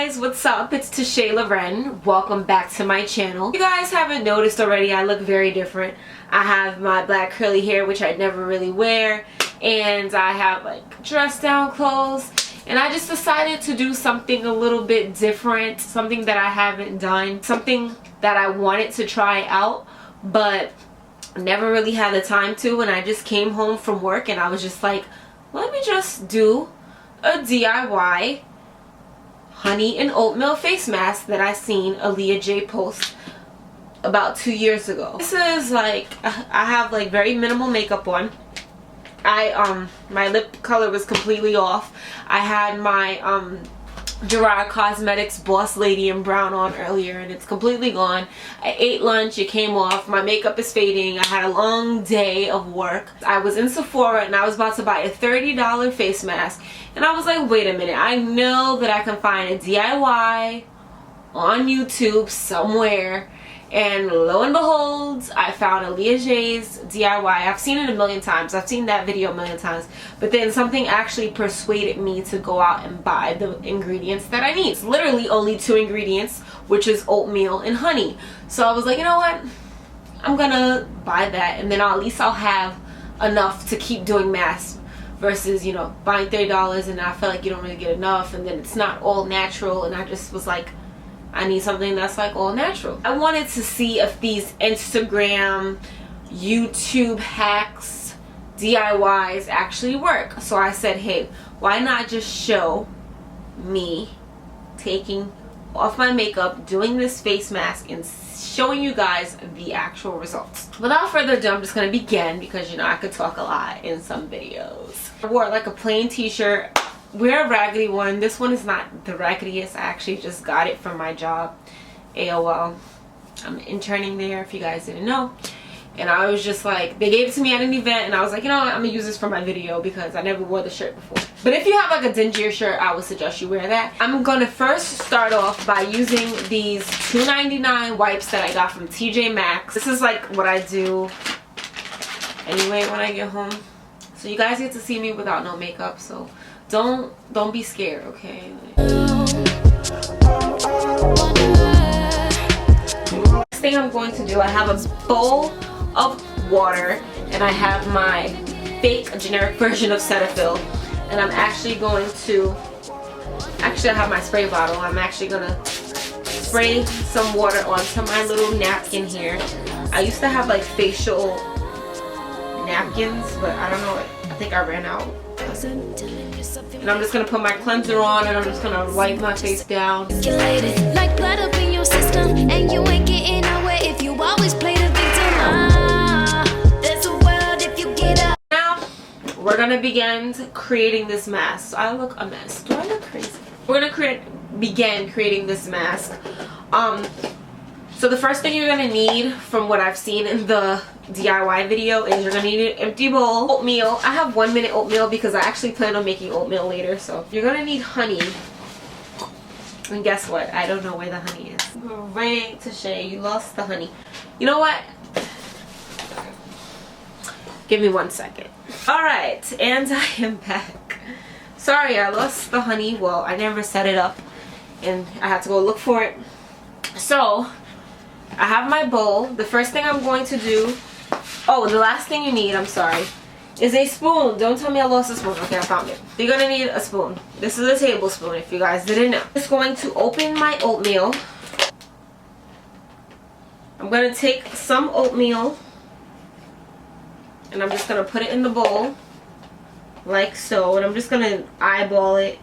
guys, what's up? It's TUMBLR. Welcome back to my channel. If you guys haven't noticed already, I look very different. I have my black curly hair, which I never really wear, and I have like dress down clothes, and I just decided to do something a little bit different, something that I haven't done, something that I wanted to try out but never really had the time to. And I just came home from work and I was just like, let me just do a DIY honey and oatmeal face mask that I seen Aaliyahjay post about 2 years ago. This is like, I have like very minimal makeup on. My lip color was completely off. I had my Gerard Cosmetics Boss Lady in brown on earlier and it's completely gone. I ate lunch, it came off, my makeup is fading. I had a long day of work. I was in Sephora and I was about to buy a $30 face mask, and I was like, wait a minute, I know that I can find a DIY on YouTube somewhere. And lo and behold, I found Aaliyahjay'S DIY. I've seen it a million times. I've seen that video a million times. But then something actually persuaded me to go out and buy the ingredients that I need. It's literally only 2 ingredients, which is oatmeal and honey. So I was like, you know what? I'm gonna buy that, and then at least I'll have enough to keep doing masks versus, you know, buying $30 and I feel like you don't really get enough, and then it's not all natural. And I just was like, I need something that's like all natural. I wanted to see if these Instagram, YouTube hacks, DIYs actually work. So I said, hey, why not just show me taking off my makeup, doing this face mask, and showing you guys the actual results. Without further ado, I'm just going to begin because, you know, I could talk a lot in some videos. I wore like a plain t-shirt. Wear a raggedy one. This one is not the raggediest. I actually just got it from my job, AOL. I'm interning there, if you guys didn't know. And I was just like, they gave it to me at an event and I was like, you know what, I'm gonna use this for my video because I never wore the shirt before. But if you have like a dingier shirt, I would suggest you wear that. I'm gonna first start off by using these $2.99 wipes that I got from TJ Maxx. This is like what I do anyway when I get home. So you guys get to see me without no makeup, so don't be scared, okay? Next thing I'm going to do, I have a bowl of water and I have my fake generic version of Cetaphil, and I'm actually going to, I have my spray bottle. I'm actually gonna spray some water onto my little napkin here. I used to have like facial napkins, but I don't know, I think I ran out. And I'm just gonna put my cleanser on and I'm just gonna wipe my face down. Like blood up in your system, and you ain't getting nowhere if you always play the victim. There's a world if you get up. Now we're gonna begin creating this mask. So I look a mess. Do I look crazy? We're gonna begin creating this mask. So the first thing you're gonna need, from what I've seen in the DIY video, is you're gonna need an empty bowl, oatmeal. I have 1 minute oatmeal because I actually plan on making oatmeal later. So you're gonna need honey, and guess what? I don't know where the honey is. Great, Tishay, you lost the honey. You know what? Give me 1 second. All right, and I am back. Sorry, I lost the honey. Well, I never set it up, and I had to go look for it. So I have my bowl. The first thing I'm going to do, oh, the last thing you need, I'm sorry, is a spoon. Don't tell me I lost a spoon. Okay, I found it. You're gonna need a spoon. This is a tablespoon, if you guys didn't know. I'm just going to open my oatmeal. I'm gonna take some oatmeal and I'm just gonna put it in the bowl like so, and I'm just gonna eyeball it.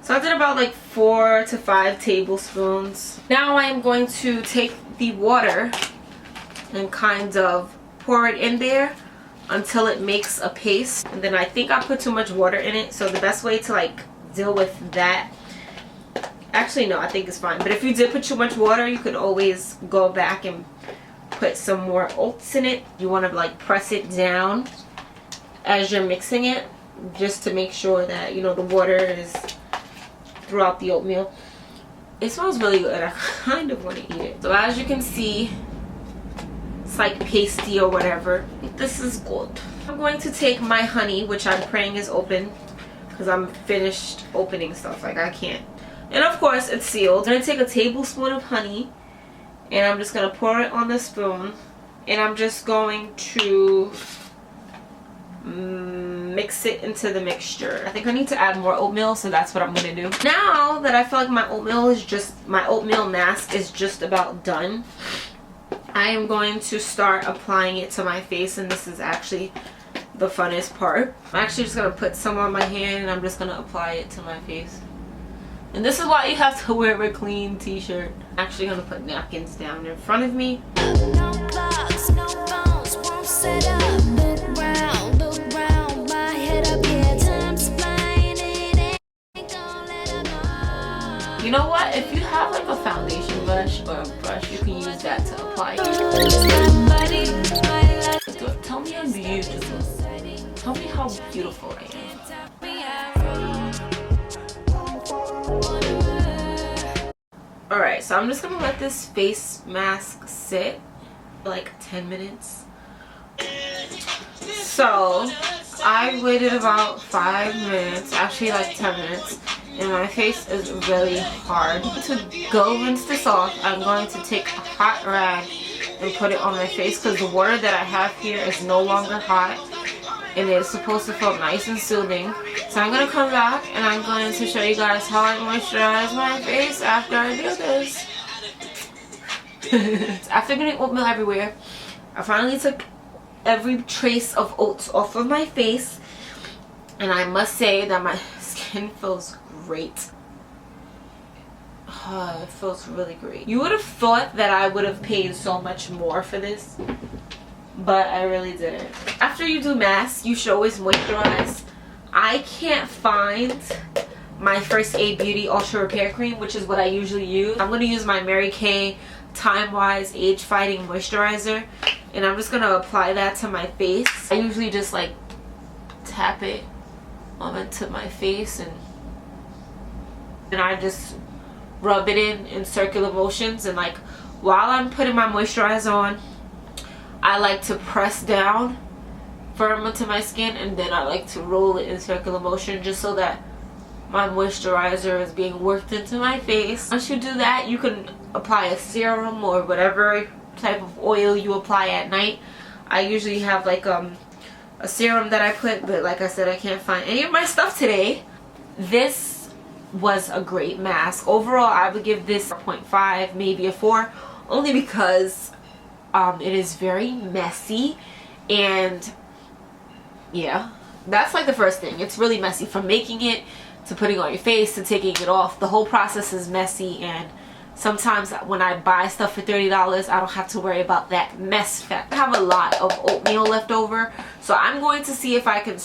So I did about like 4 to 5 tablespoons. Now I am going to take the water and kind of pour it in there until it makes a paste. And then I think I put too much water in it, so the best way to like deal with that, actually no, I think it's fine. But if you did put too much water, you could always go back and put some more oats in it. You want to like press it down as you're mixing it, just to make sure that, you know, the water is throughout the oatmeal. It smells really good. I kind of want to eat it. So as you can see, it's like pasty or whatever. This is good. I'm going to take my honey, which I'm praying is open because I'm finished opening stuff. Like I can't. And of course it's sealed. I'm gonna take a tablespoon of honey and I'm just gonna pour it on the spoon, and I'm just going to mix it into the mixture. I think I need to add more oatmeal, so that's what I'm gonna do. Now that I feel like my oatmeal mask is just about done, I am going to start applying it to my face, and this is actually the funnest part. I'm actually just gonna put some on my hand and I'm just gonna apply it to my face. And this is why you have to wear a clean t-shirt. I'm actually gonna put napkins down in front of me. No blocks, no bones, won't set up. Look round, my head up here. Time's flying, it ain't gonna let her go. You know what? If you have like a foundation brush or a brush, you can use that to apply. Tell me I'm beautiful. Tell me how beautiful I am. Alright, so I'm just gonna let this face mask sit for like 10 minutes. So I waited about 5 minutes, actually like 10 minutes, and my face is really hard. To go rinse this off, I'm going to take a hot rag and put it on my face, because the water that I have here is no longer hot and it's supposed to feel nice and soothing. So I'm going to come back and I'm going to show you guys how I moisturize my face after I do this. After getting oatmeal everywhere, I finally took every trace of oats off of my face, and I must say that my skin feels great. It feels really great. You would have thought that I would have paid so much more for this, but I really didn't. After you do masks, you should always moisturize. I can't find my First Aid Beauty Ultra Repair Cream, which is what I usually use. I'm going to use my Mary Kay Time Wise Age Fighting Moisturizer, and I'm just going to apply that to my face. I usually just like tap it onto my face, and I just rub it in circular motions. And like while I'm putting my moisturizer on, I like to press down firm into my skin, and then I like to roll it in circular motion just so that my moisturizer is being worked into my face. Once you do that, you can apply a serum or whatever type of oil you apply at night. I usually have like a serum that I put, but like I said, I can't find any of my stuff today. This was a great mask. Overall, I would give this a 0.5, maybe a 4, only because it is very messy, and yeah, that's like the first thing. It's really messy. From making it to putting on your face to taking it off, the whole process is messy, and sometimes when I buy stuff for $30, I don't have to worry about that mess fact. I have a lot of oatmeal left over, so I'm going to see if I can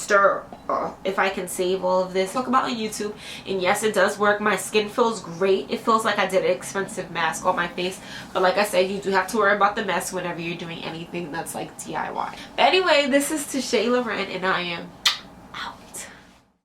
if I can save all of this. Talk about on YouTube, and yes, it does work. My skin feels great. It feels like I did an expensive mask on my face, but like I said, you do have to worry about the mess whenever you're doing anything that's like DIY. But anyway, this is Tishaelauren, and I am